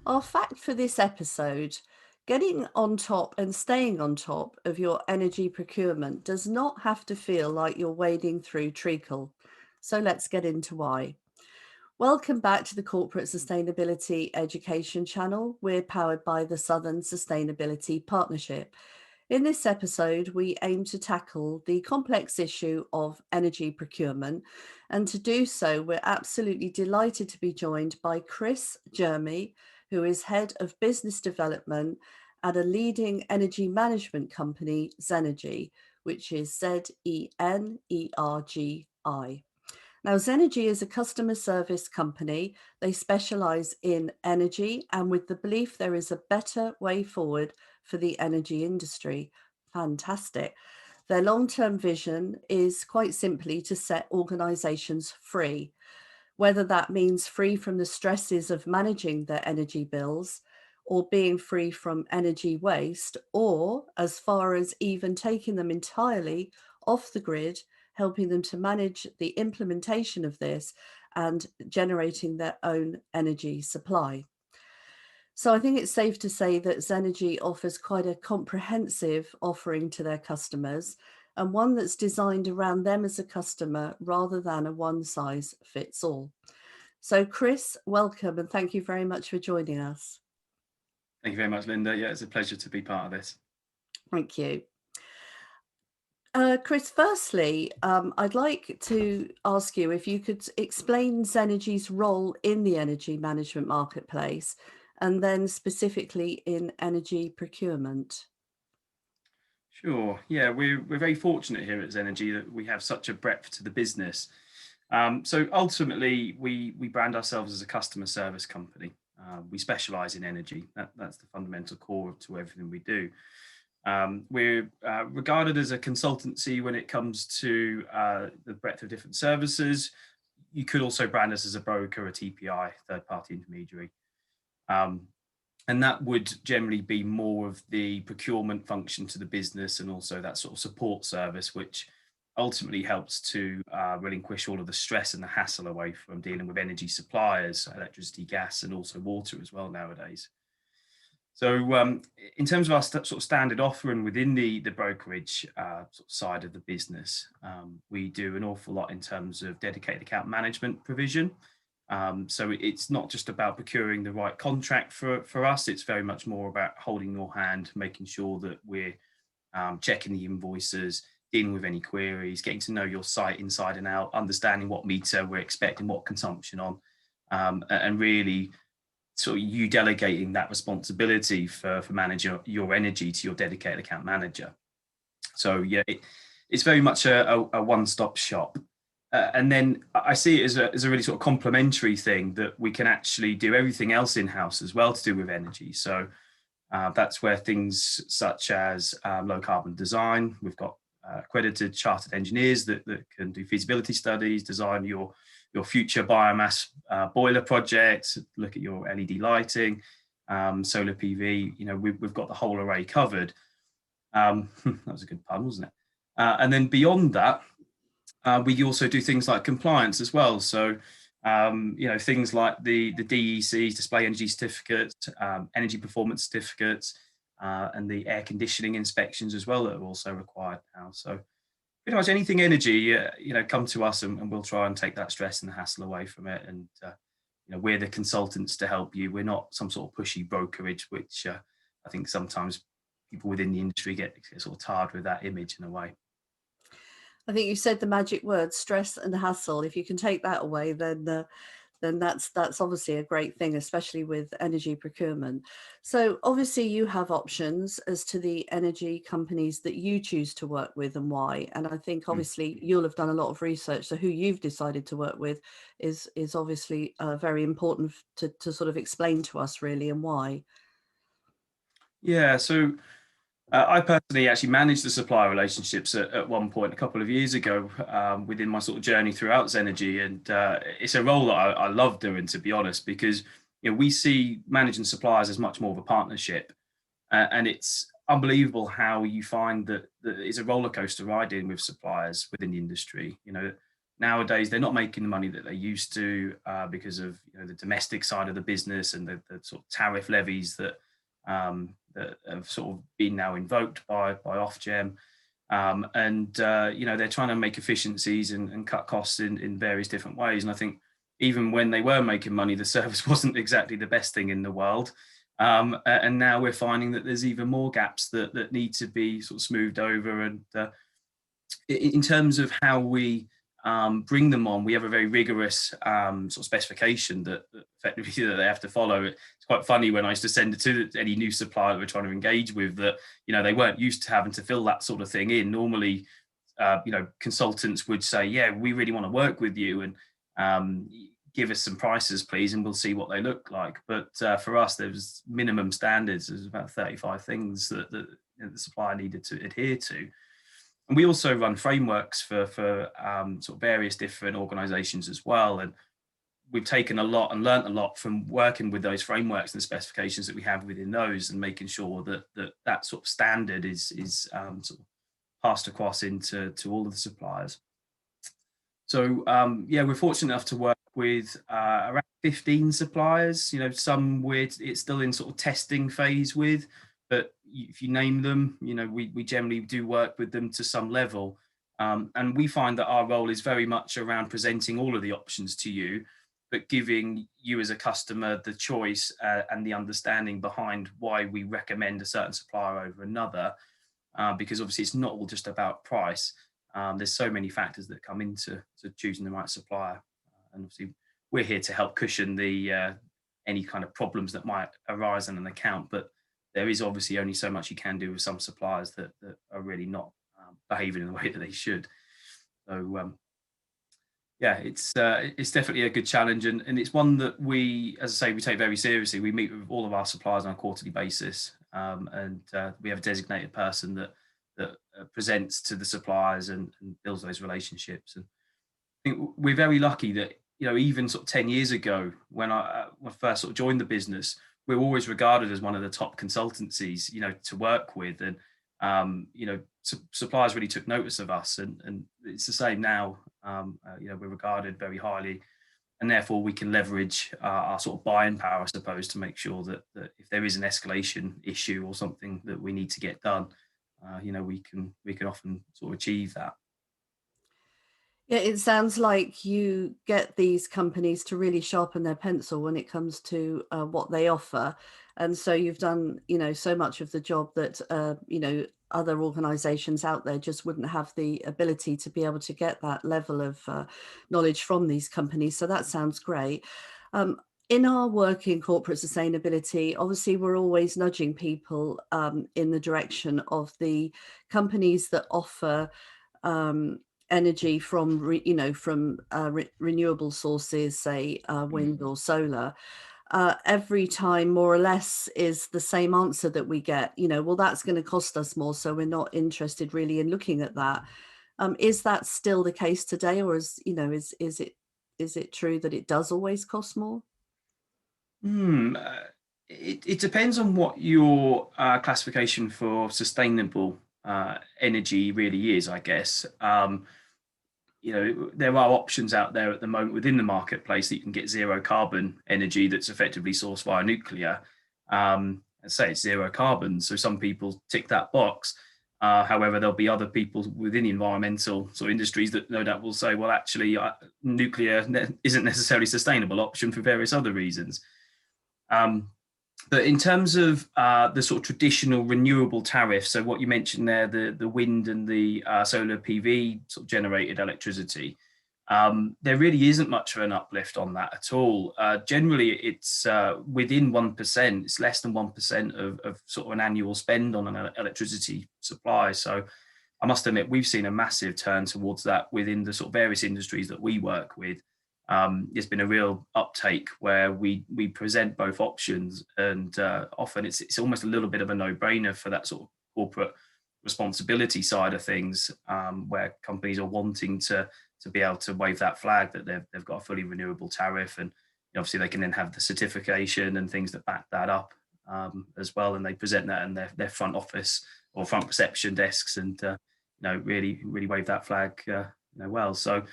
Our fact for this episode: getting on top and staying on top of your energy procurement does not have to feel like you're wading through treacle. So let's get into why. Welcome back to the Corporate Sustainability Education channel. We're powered by the Southern Sustainability Partnership. In this episode, we aim to tackle the complex issue of energy procurement. And to do so, we're absolutely delighted to be joined by Chris Jermy, who is Head of Business Development at a leading energy management company, Zenergi, which is Zenergi. Now, Zenergi is a customer service company. They specialize in energy and with the belief there is a better way forward for the energy industry. Fantastic. Their long-term vision is quite simply to set organizations free, whether that means free from the stresses of managing their energy bills or being free from energy waste, or as far as even taking them entirely off the grid, helping them to manage the implementation of this and generating their own energy supply. So I think it's safe to say that Zenergy offers quite a comprehensive offering to their customers, and one that's designed around them as a customer rather than a one size fits all. So Chris, welcome and thank you very much for joining us. Thank you very much, Linda. Yeah, it's a pleasure to be part of this. Thank you. Chris, firstly, I'd like to ask you if you could explain Zenergy's role in the energy management marketplace and then specifically in energy procurement. Sure. Yeah, we're very fortunate here at Zenergy that we have such a breadth to the business. So ultimately, we brand ourselves as a customer service company. We specialize in energy. That's the fundamental core to everything we do. We're regarded as a consultancy when it comes to the breadth of different services. You could also brand us as a broker, a TPI, third party intermediary. Um, and that would generally be more of the procurement function to the business and also that sort of support service, which ultimately helps to relinquish all of the stress and the hassle away from dealing with energy suppliers, electricity, gas, and also water as well nowadays. So in terms of our sort of standard offering within the brokerage sort of side of the business, we do an awful lot in terms of dedicated account management provision. So it's not just about procuring the right contract for us, it's very much more about holding your hand, making sure that we're checking the invoices, dealing with any queries, getting to know your site inside and out, understanding what meter we're expecting, what consumption on, and really sort of you delegating that responsibility for managing your energy to your dedicated account manager. So yeah, it's very much a one-stop shop. And then I see it as a really sort of complementary thing that we can actually do everything else in-house as well to do with energy. So that's where things such as low carbon design, we've got accredited chartered engineers that can do feasibility studies, design your future biomass boiler projects, look at your LED lighting, solar PV. You know, we've got the whole array covered. That was a good pun, wasn't it? And then beyond that, we also do things like compliance as well. So, you know, things like the DECs, display energy certificates, energy performance certificates, and the air conditioning inspections as well that are also required now. So pretty much anything energy, you know, come to us and we'll try and take that stress and the hassle away from it. And, you know, we're the consultants to help you. We're not some sort of pushy brokerage, which I think sometimes people within the industry get sort of tired with that image in a way. I think you said the magic word, stress and hassle. If you can take that away, then that's obviously a great thing, especially with energy procurement. So obviously you have options as to the energy companies that you choose to work with and why. And I think Mm. obviously you'll have done a lot of research. So who you've decided to work with is obviously very important to sort of explain to us really and why. Yeah, so I personally actually managed the supplier relationships at one point a couple of years ago within my sort of journey throughout Zenergy, and it's a role that I love doing, to be honest, because you know we see managing suppliers as much more of a partnership, and it's unbelievable how you find that it's a roller coaster ride in with suppliers within the industry. You know, nowadays they're not making the money that they used to, because of the domestic side of the business and the sort of tariff levies that have sort of been now invoked by Ofgem. And they're trying to make efficiencies and cut costs in various different ways. And I think even when they were making money, the service wasn't exactly the best thing in the world. And now we're finding that there's even more gaps that need to be sort of smoothed over. And in terms of how we bring them on, we have a very rigorous sort of specification that effectively that they have to follow. It's quite funny when I used to send it to any new supplier that we're trying to engage with, that they weren't used to having to fill that sort of thing in. Normally, consultants would say, "Yeah, we really want to work with you, and give us some prices, please, and we'll see what they look like." But for us, there was minimum standards. There's about 35 things that the supplier needed to adhere to. And we also run frameworks for sort of various different organizations as well. And we've taken a lot and learnt a lot from working with those frameworks and the specifications that we have within those, and making sure that sort of standard is sort of passed across into all of the suppliers. So yeah, we're fortunate enough to work with around 15 suppliers. Some it's still in sort of testing phase with, but if you name them, we generally do work with them to some level. And we find that our role is very much around presenting all of the options to you, but giving you as a customer the choice and the understanding behind why we recommend a certain supplier over another. Because obviously it's not all just about price. There's so many factors that come into choosing the right supplier. And obviously we're here to help cushion the any kind of problems that might arise in an account. But there is obviously only so much you can do with some suppliers that are really not behaving in the way that they should. So yeah, it's definitely a good challenge, and it's one that we, as I say, we take very seriously. We meet with all of our suppliers on a quarterly basis, and we have a designated person that presents to the suppliers and builds those relationships. And I think we're very lucky that even sort of 10 years ago, when I first sort of joined the business, we were always regarded as one of the top consultancies to work with. And suppliers really took notice of us, and it's the same now. We're regarded very highly, and therefore we can leverage our sort of buying power, I suppose, to make sure that if there is an escalation issue or something that we need to get done, we can often sort of achieve that. Yeah, it sounds like you get these companies to really sharpen their pencil when it comes to what they offer. And so you've done, so much of the job that, other organizations out there just wouldn't have the ability to be able to get that level of knowledge from these companies. So that sounds great. Um, in our work in corporate sustainability, obviously, we're always nudging people in the direction of the companies that offer um, energy from renewable sources, say wind or solar. Every time, more or less, is the same answer that we get. Well, that's going to cost us more, so we're not interested really in looking at that. Is that still the case today, or is it true that it does always cost more? Hmm. It depends on what your classification for sustainable energy really is, I guess. There are options out there at the moment within the marketplace that you can get zero carbon energy that's effectively sourced via nuclear. And say it's zero carbon, so some people tick that box. However, there'll be other people within the environmental sort of industries that no doubt will say, well, actually, nuclear isn't necessarily a sustainable option for various other reasons. Um, but in terms of the sort of traditional renewable tariff, so what you mentioned there, the wind and the solar PV sort of generated electricity, there really isn't much of an uplift on that at all. Generally, it's within 1%. It's less than 1% of sort of an annual spend on an electricity supply. So I must admit, we've seen a massive turn towards that within the sort of various industries that we work with. There's been a real uptake where we present both options, and often it's almost a little bit of a no-brainer for that sort of corporate responsibility side of things, where companies are wanting to be able to wave that flag that they've got a fully renewable tariff, and obviously they can then have the certification and things that back that up as well, and they present that in their front office or front reception desks, and really wave that flag well. So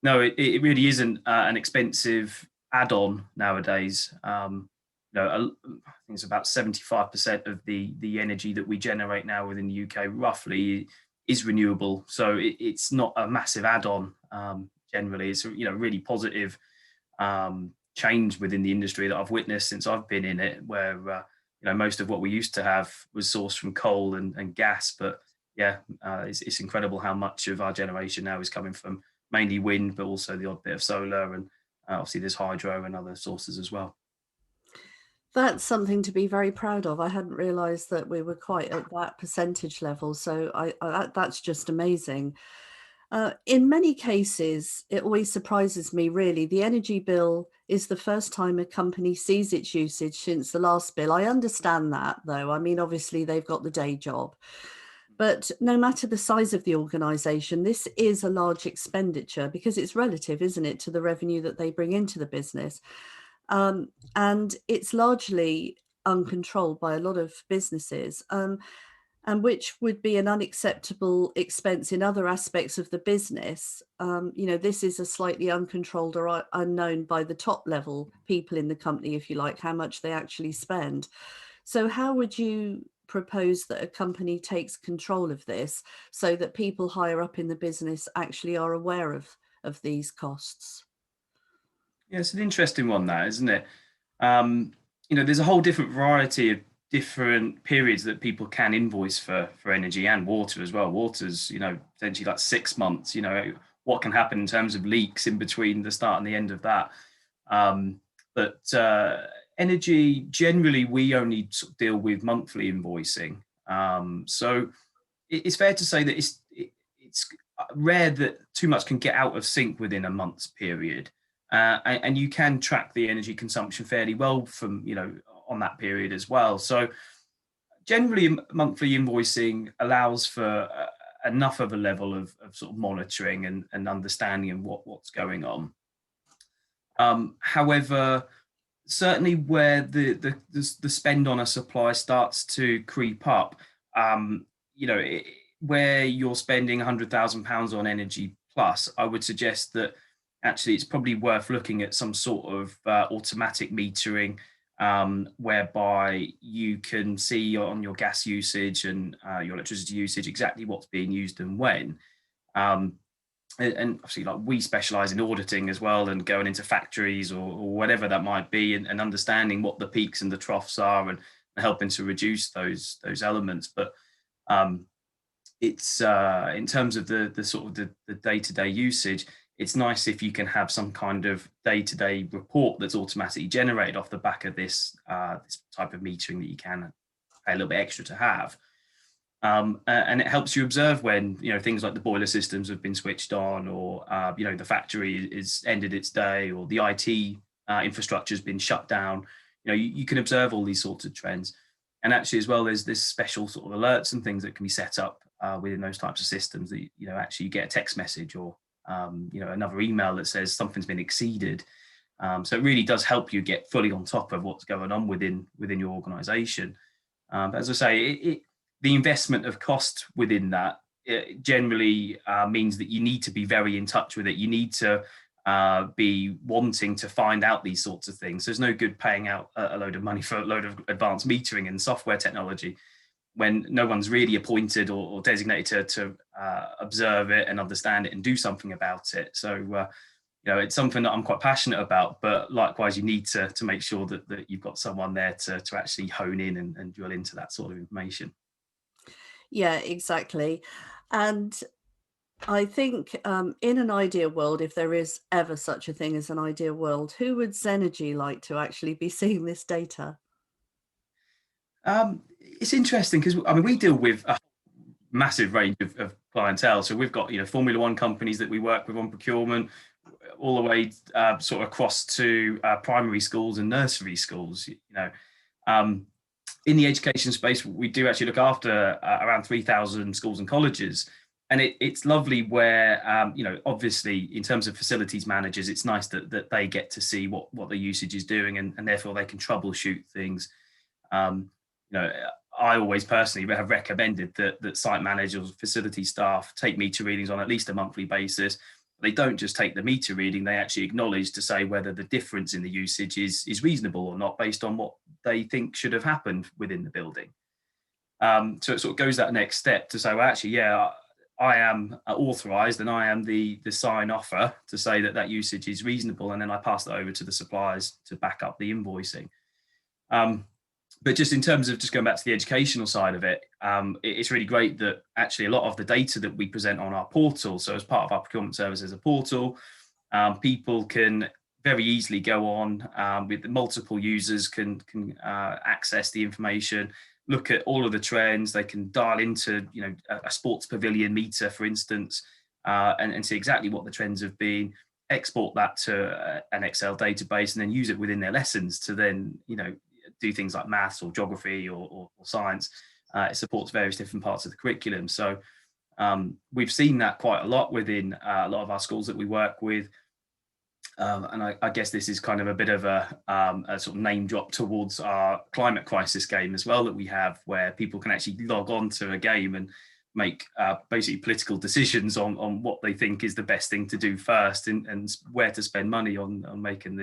No, it really isn't an expensive add-on nowadays. I think it's about 75% of the energy that we generate now within the UK, roughly, is renewable. So it's not a massive add-on. Generally, it's really positive change within the industry that I've witnessed since I've been in it, where most of what we used to have was sourced from coal and gas, but yeah, it's incredible how much of our generation now is coming from mainly wind, but also the odd bit of solar, and obviously there's hydro and other sources as well. That's something to be very proud of. I hadn't realized that we were quite at that percentage level, so that's just amazing. In many cases, it always surprises me really. The energy bill is the first time a company sees its usage since the last bill. I understand that though. I mean, obviously they've got the day job. But no matter the size of the organization, this is a large expenditure because it's relative, isn't it, to the revenue that they bring into the business. And it's largely uncontrolled by a lot of businesses. And which would be an unacceptable expense in other aspects of the business. This is a slightly uncontrolled or unknown by the top level people in the company, if you like, how much they actually spend. So, how would you propose that a company takes control of this so that people higher up in the business actually are aware of these costs? Yeah, it's an interesting one, that isn't it? Um, there's a whole different variety of different periods that people can invoice for energy and water as well. Water's potentially like 6 months. What can happen in terms of leaks in between the start and the end of that. But energy, generally, we only sort of deal with monthly invoicing. So it's fair to say that it's rare that too much can get out of sync within a month's period, and you can track the energy consumption fairly well from on that period as well. So generally, monthly invoicing allows for enough of a level of sort of monitoring and understanding of what's going on. However, certainly where the spend on a supply starts to creep up, um, where you're spending £100,000 on energy plus, I would suggest that actually it's probably worth looking at some sort of automatic metering, whereby you can see on your gas usage and your electricity usage exactly what's being used and when. Um, and obviously, like, we specialize in auditing as well, and going into factories or whatever that might be, and understanding what the peaks and the troughs are, and helping to reduce those elements. But um, it's in terms of the sort of the day-to-day usage, it's nice if you can have some kind of day-to-day report that's automatically generated off the back of this type of metering that you can pay a little bit extra to have. And it helps you observe when things like the boiler systems have been switched on, or the factory is ended its day, or the IT infrastructure has been shut down. You can observe all these sorts of trends. And actually, as well, there's this special sort of alerts and things that can be set up within those types of systems, that actually you get a text message, or another email that says something's been exceeded. So it really does help you get fully on top of what's going on within your organization. But as I say, the investment of cost within that, it generally means that you need to be very in touch with it. You need to be wanting to find out these sorts of things. There's no good paying out a load of money for a load of advanced metering and software technology when no one's really appointed or designated to observe it and understand it and do something about it. So it's something that I'm quite passionate about, but likewise, you need to make sure that you've got someone there to actually hone in and drill into that sort of information. Yeah, exactly. And I think in an ideal world, if there is ever such a thing as an ideal world, who would Zenergy like to actually be seeing this data? It's interesting because, I mean, we deal with a massive range of clientele. So we've got Formula One companies that we work with on procurement, all the way sort of across to primary schools and nursery schools. Um, in the education space, we do actually look after around 3,000 schools and colleges. And it's lovely where, obviously, in terms of facilities managers, it's nice that they get to see what the usage is doing, and therefore they can troubleshoot things. Um, I always personally have recommended that site managers, facility staff take meter readings on at least a monthly basis. They don't just take the meter reading, they actually acknowledge to say whether the difference in the usage is reasonable or not based on what they think should have happened within the building. So it sort of goes that next step to say, well, actually, yeah, I am authorized and I am the sign offer to say that that usage is reasonable. And then I pass that over to the suppliers to back up the invoicing. Um, but just in terms of just going back to the educational side of it, it's really great that actually a lot of the data that we present on our portal, so as part of our procurement service as a portal, people can very easily go on with multiple users can access the information, look at all of the trends. They can dial into a sports pavilion meter, for instance, and see exactly what the trends have been. Export that to an Excel database and then use it within their lessons to then do things like maths or geography or science. It supports various different parts of the curriculum. So we've seen that quite a lot within a lot of our schools that we work with. And I guess this is kind of a bit of a sort of name drop towards our climate crisis game as well that we have, where people can actually log on to a game and make basically political decisions on what they think is the best thing to do first and where to spend money on making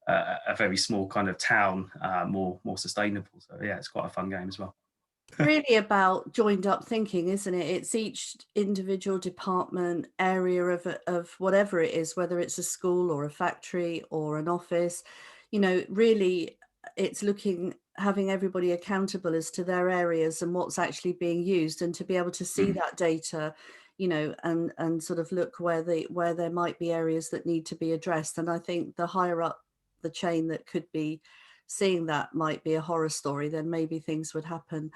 a very small kind of town more sustainable. So yeah, it's quite a fun game as well. Really about joined up thinking, isn't it? It's each individual department area of whatever it is, whether it's a school or a factory or an office. Really, it's having everybody accountable as to their areas and what's actually being used, and to be able to see Mm. that data, and sort of look where there might be areas that need to be addressed. And I think the higher up the chain that could be seeing that might be a horror story, then maybe things would happen.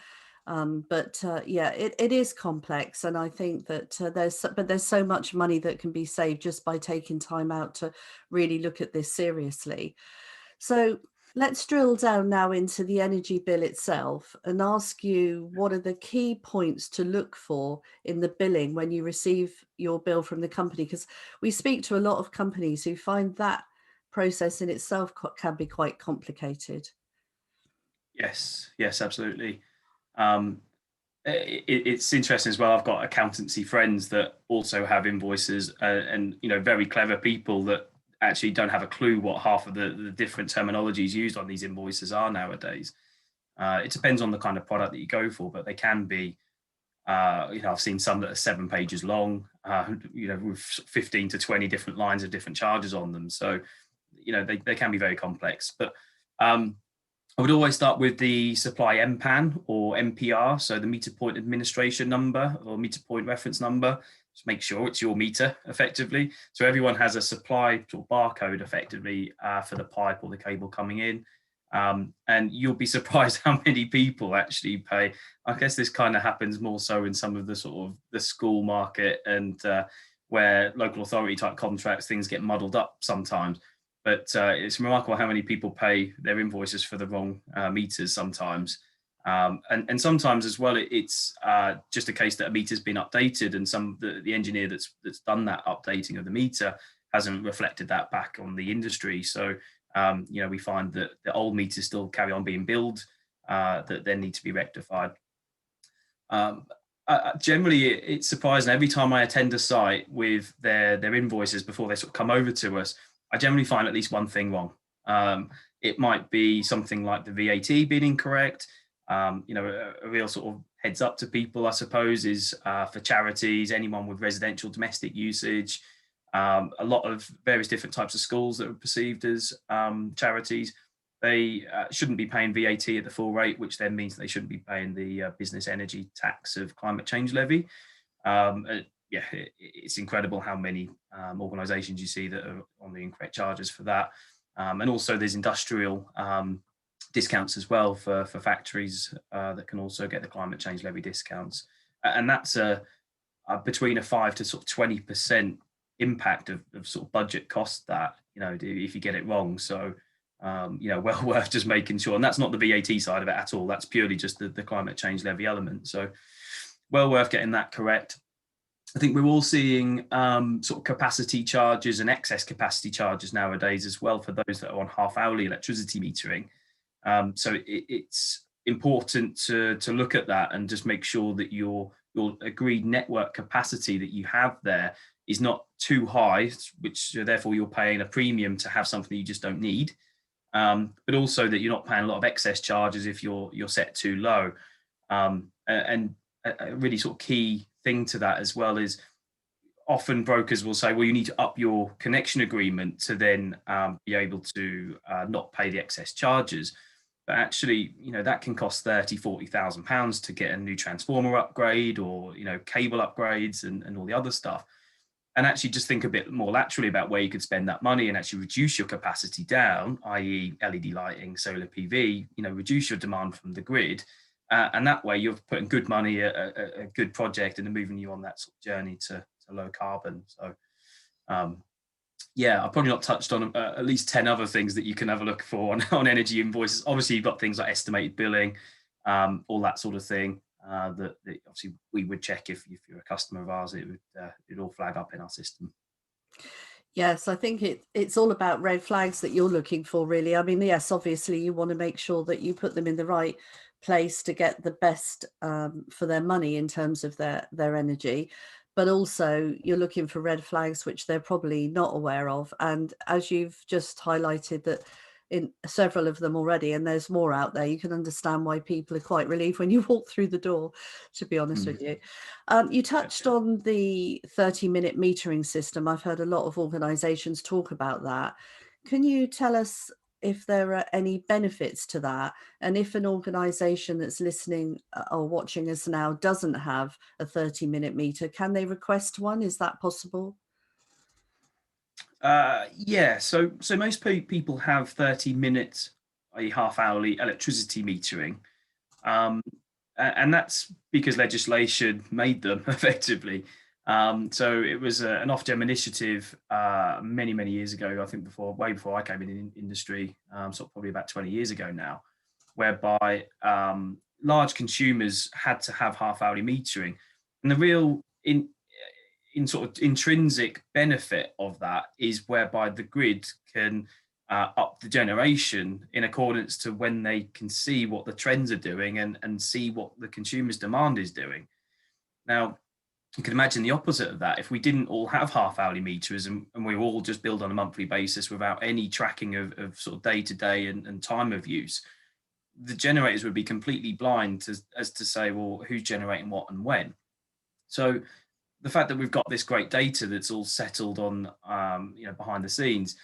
But yeah, it is complex, and I think that there's so much money that can be saved just by taking time out to really look at this seriously. So let's drill down now into the energy bill itself and ask you, what are the key points to look for in the billing when you receive your bill from the company? Because we speak to a lot of companies who find that process in itself can be quite complicated. Yes, absolutely. Um, it's interesting as well. I've got accountancy friends that also have invoices, and very clever people that actually don't have a clue what half of the different terminologies used on these invoices are nowadays. It depends on the kind of product that you go for, but they can be. I've seen some that are 7 pages long, with 15 to 20 different lines of different charges on them. So, they can be very complex. But I would always start with the supply MPAN or MPR, so the meter point administration number or meter point reference number. Just make sure it's your meter effectively. So everyone has a supply or barcode effectively for the pipe or the cable coming in. And you'll be surprised how many people actually pay. I guess this kind of happens more so in some of the sort of the school market and where local authority type contracts, things get muddled up sometimes. But it's remarkable how many people pay their invoices for the wrong meters sometimes. And sometimes as well, it's just a case that a meter's been updated and the engineer that's done that updating of the meter hasn't reflected that back on the industry. So, we find that the old meters still carry on being billed that then need to be rectified. Um, Generally, it's surprising. Every time I attend a site with their invoices before they sort of come over to us, I generally find at least one thing wrong. It might be something like the VAT being incorrect. A real sort of heads up to people, I suppose, is for charities, anyone with residential domestic usage, a lot of various different types of schools that are perceived as charities. They shouldn't be paying VAT at the full rate, which then means they shouldn't be paying the business energy tax of climate change levy. Yeah, it's incredible how many organisations you see that are on the incorrect charges for that. And also there's industrial discounts as well for factories that can also get the climate change levy discounts. And that's between a 5 to sort of 20% impact of sort of budget cost that, if you get it wrong. So, well worth just making sure. And that's not the VAT side of it at all. That's purely just the climate change levy element. So well worth getting that correct. I think we're all seeing sort of capacity charges and excess capacity charges nowadays as well for those that are on half hourly electricity metering. So it's important to look at that and just make sure that you're your agreed network capacity that you have there is not too high, which therefore you're paying a premium to have something that you just don't need, but also that you're not paying a lot of excess charges if you're set too low. And a really sort of key thing to that as well is often brokers will say, well, you need to up your connection agreement to then be able to not pay the excess charges. But actually, that can cost 30, 40,000 pounds to get a new transformer upgrade, or, cable upgrades and all the other stuff. And actually just think a bit more laterally about where you could spend that money and actually reduce your capacity down, i.e. LED lighting, solar PV, reduce your demand from the grid. And that way you're putting good money at a good project and moving you on that sort of journey to low carbon. So yeah, I've probably not touched on at least 10 other things that you can have a look for on energy invoices. Obviously, you've got things like estimated billing, all that sort of thing. That obviously we would check if you're a customer of ours, it'd all flag up in our system. Yes, I think it's all about red flags that you're looking for, really. I mean, yes, obviously you want to make sure that you put them in the right place to get the best for their money in terms of their energy, but also you're looking for red flags which they're probably not aware of. And as you've just highlighted that in several of them already, and there's more out there, you can understand why people are quite relieved when you walk through the door, to be honest Mm. with you. You touched on the 30-minute metering system. I've heard a lot of organizations talk about that. Can you tell us if there are any benefits to that? And if an organization that's listening or watching us now doesn't have a 30-minute meter, can they request one? Is that possible? Yeah, so most people have 30 minutes, a half hourly electricity metering. Um, and that's because legislation made them effectively. So it was an Ofgem initiative many, many years ago, I think way before I came in industry, so probably about 20 years ago now, whereby large consumers had to have half hourly metering. And the real in sort of intrinsic benefit of that is whereby the grid can up the generation in accordance to when they can see what the trends are doing and see what the consumer's demand is doing. Now, you can imagine the opposite of that. If we didn't all have half hourly meters and we all just build on a monthly basis without any tracking of sort of day to day and time of use, the generators would be completely blind as to say, well, who's generating what and when. So the fact that we've got this great data that's all settled on, behind the scenes,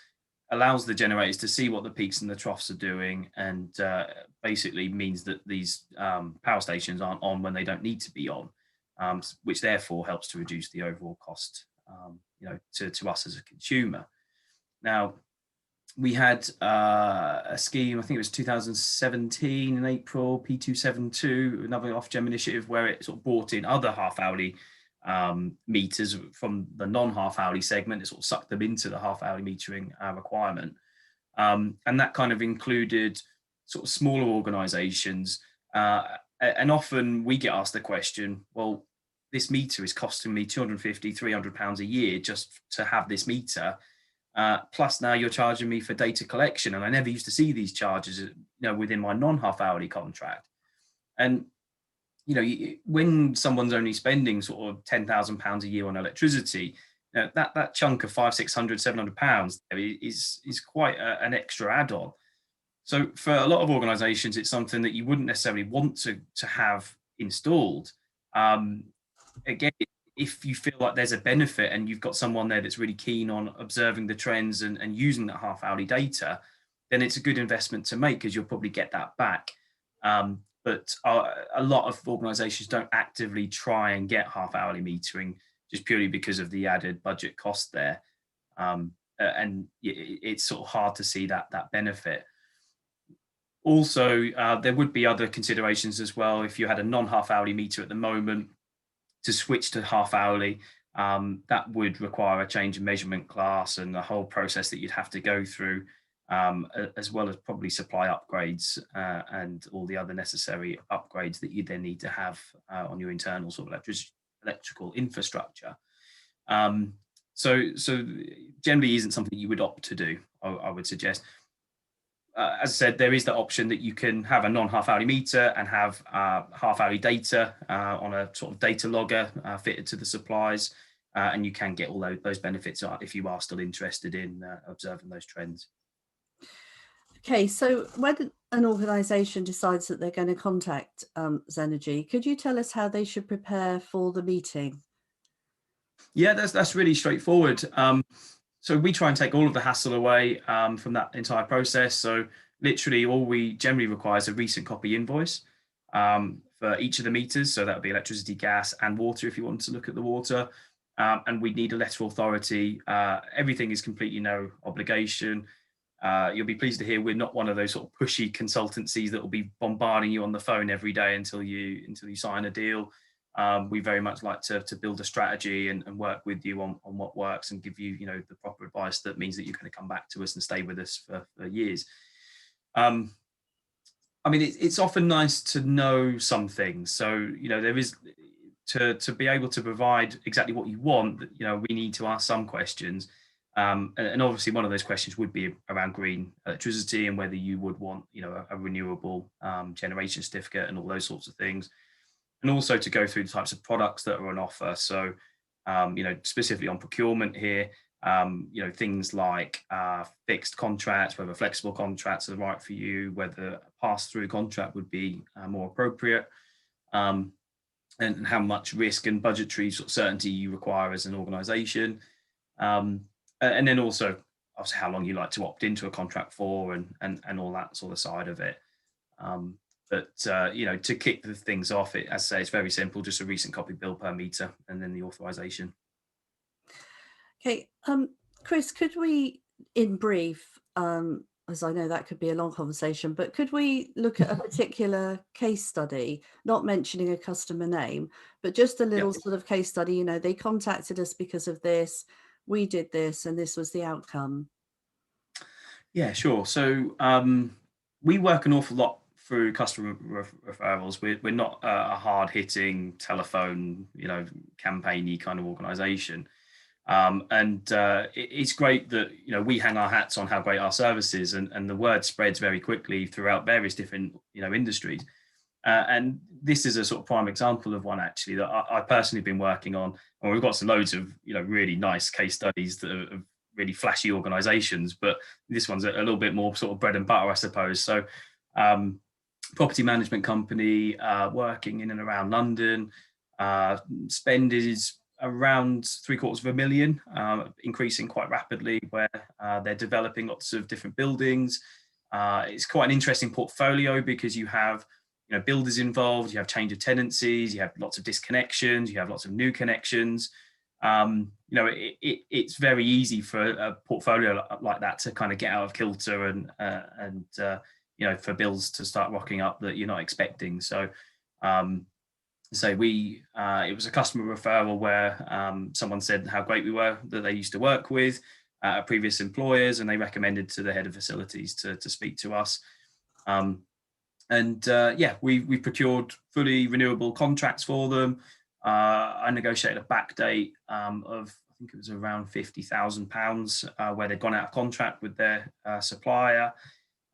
allows the generators to see what the peaks and the troughs are doing, and basically means that these power stations aren't on when they don't need to be on, which therefore helps to reduce the overall cost, to us as a consumer. Now, we had a scheme, I think it was 2017 in April, P272, another Ofgem initiative, where it sort of brought in other half hourly meters from the non-half hourly segment. It sort of sucked them into the half hourly metering requirement. And that kind of included sort of smaller organizations. And often we get asked the question, well, this meter is costing me 250, 300 pounds a year just to have this meter. Plus now you're charging me for data collection, and I never used to see these charges, within my non-half hourly contract. And when someone's only spending sort of £10,000 a year on electricity, that chunk of 500, 600, £700 is quite an extra add-on. So for a lot of organisations, it's something that you wouldn't necessarily want to have installed. Again, if you feel like there's a benefit and you've got someone there that's really keen on observing the trends and using that half hourly data, then it's a good investment to make because you'll probably get that back. But a lot of organizations don't actively try and get half hourly metering just purely because of the added budget cost there. And it's sort of hard to see that benefit. Also, there would be other considerations as well. If you had a non-half hourly meter at the moment, to switch to half hourly, that would require a change in measurement class and the whole process that you'd have to go through, as well as probably supply upgrades and all the other necessary upgrades that you then need to have on your internal sort of electrical infrastructure. So generally isn't something you would opt to do, I would suggest. as I said, there is the option that you can have a non-half hourly meter and have half hourly data on a sort of data logger fitted to the supplies. And you can get all those benefits if you are still interested in observing those trends. Okay, so when an organisation decides that they're going to contact Zenergi, could you tell us how they should prepare for the meeting? Yeah, that's really straightforward. So we try and take all of the hassle away from that entire process. So literally, all we generally require is a recent copy invoice for each of the meters. So that would be electricity, gas, and water if you want to look at the water. And we need a letter of authority. Everything is completely no obligation. You'll be pleased to hear we're not one of those sort of pushy consultancies that will be bombarding you on the phone every day until you sign a deal. We very much like to build a strategy and work with you on what works and give you the proper advice that means that you're going to come back to us and stay with us for years. Um, I mean, it's often nice to know some things. So there is to be able to provide exactly what you want. We need to ask some questions. And obviously, one of those questions would be around green electricity and whether you would want, a renewable generation certificate and all those sorts of things, and also to go through the types of products that are on offer. So, specifically on procurement here, things like fixed contracts, whether flexible contracts are right for you, whether a pass-through contract would be more appropriate, um, and how much risk and budgetary sort of certainty you require as an organisation. And then also, obviously, how long you like to opt into a contract for, and all that sort of side of it. Um, but to kick the things off, as I say, it's very simple: just a recent copy bill per meter, and then the authorization. Okay, Chris, could we, in brief, as I know that could be a long conversation, but could we look at a particular case study, not mentioning a customer name, but just a Yeah, little sort of case study? They contacted us because of this, we did this, and this was the outcome. yeah, sure. So we work an awful lot through customer referrals. We're not a hard hitting telephone, campaigny kind of organization. And it's great that we hang our hats on how great our service is, and the word spreads very quickly throughout various different industries. And this is a sort of prime example of one actually that I personally been working on. And we've got some loads of really nice case studies that are really flashy organisations, but this one's a little bit more sort of bread and butter, I suppose. So, um, property management company working in and around London. Spend is around 750,000, increasing quite rapidly, where they're developing lots of different buildings. It's quite an interesting portfolio because you have builders involved, you have change of tenancies, you have lots of disconnections, you have lots of new connections. It's very easy for a portfolio like that to kind of get out of kilter and for bills to start rocking up that you're not expecting. So it was a customer referral where someone said how great we were that they used to work with previous employers, and they recommended to the head of facilities to speak to us. We procured fully renewable contracts for them. I negotiated a back date of, I think it was around £50,000, where they'd gone out of contract with their supplier.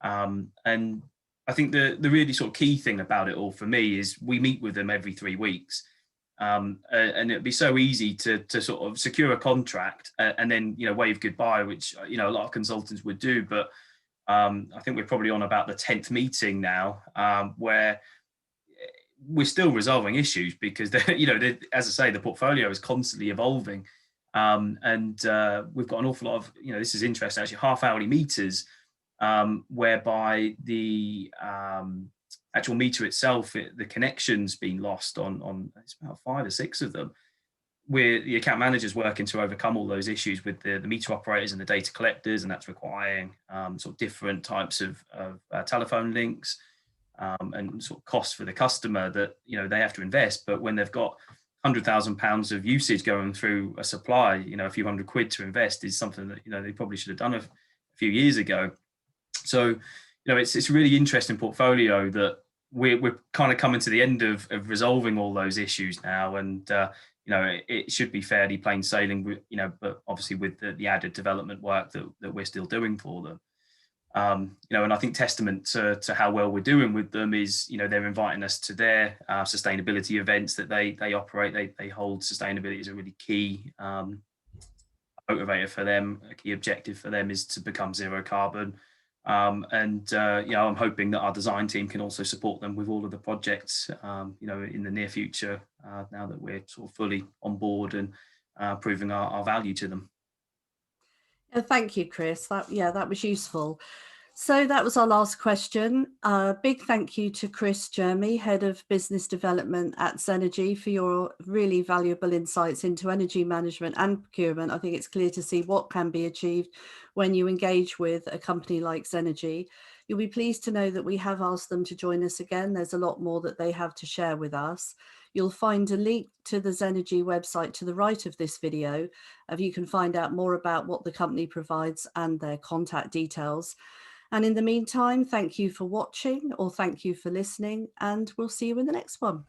And I think the really sort of key thing about it all for me is we meet with them every 3 weeks. And it'd be so easy to sort of secure a contract and then wave goodbye, which a lot of consultants would do. But I think we're probably on about the 10th meeting now, where we're still resolving issues because as I say, the portfolio is constantly evolving, and we've got an awful lot of this is interesting actually, half hourly meters, whereby the actual meter itself, the connection's been lost on it's about 5 or 6 of them. Where the account manager's working to overcome all those issues with the meter operators and the data collectors, and that's requiring sort of different types of telephone links, and sort of costs for the customer that they have to invest. But when they've got £100,000 of usage going through a supply, a few hundred quid to invest is something that they probably should have done a few years ago. So it's a really interesting portfolio that we're kind of coming to the end of resolving all those issues now, and it should be fairly plain sailing, but obviously with the added development work that we're still doing for them. And I think testament to how well we're doing with them is, they're inviting us to their sustainability events that they operate. They hold sustainability as a really key motivator for them. A key objective for them is to become zero carbon. And I'm hoping that our design team can also support them with all of the projects, in the near future, now that we're sort of fully on board and proving our value to them. Thank you, Chris. That was useful. So that was our last question. Big thank you to Chris Jermy, Head of Business Development at Zenergi, for your really valuable insights into energy management and procurement. I think it's clear to see what can be achieved when you engage with a company like Zenergi. You'll be pleased to know that we have asked them to join us again. There's a lot more that they have to share with us. You'll find a link to the Zenergi website to the right of this video. You can find out more about what the company provides and their contact details. And in the meantime, thank you for watching, or thank you for listening, and we'll see you in the next one.